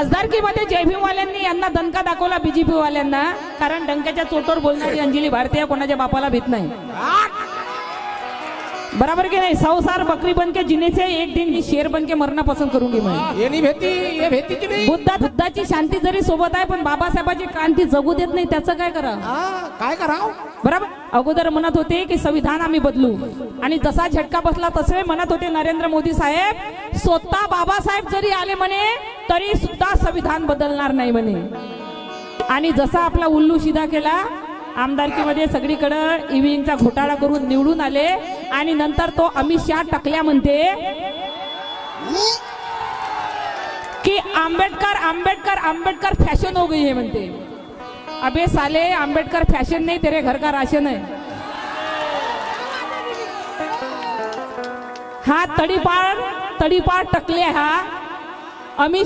खासदारकीमध्ये जय भीमवाल्यांनी यांना दणका दाखवला बीजेपी वाल्यांना, कारण डंक्याच्या चोटोर बोलणारी अंजली भारतीय कोणाच्या बापाला भीत नाही. बराबर की नहीं? 100 साल बकरी बन के जीने से एक दिन शेर बन के मरना पसंद करूंगी मैं. ये नाही भेटी, ये भेटी की नाही. बुद्धाची शांती जरी सोबत आहे पण बाबासाहेबांची क्रांती जगू देत नाही, त्याचं काय करा? काय कराव? बरोबर. अगोदर म्हणत होते की संविधान आम्ही बदलू, आणि जसा झटका बसला तसे म्हणत होते नरेंद्र मोदी साहेब, स्वतः बाबासाहेब जरी आले म्हणे तरी सुद्धा संविधान बदलणार नाही म्हणे. आणि जसा आपला उल्लू शिदा केला, आमदारकीमध्ये सगळीकडे ईव्हीएमचा घोटाळा करून निवडून आले, आणि नंतर तो अमित शहा टकल्या म्हणते की आंबेडकर आंबेडकर आंबेडकर फॅशन हो गई है म्हणते. अबे साले, आंबेडकर फॅशन नहीं, तेरे घर का राशन है. हा तडीपार टकले हा अमित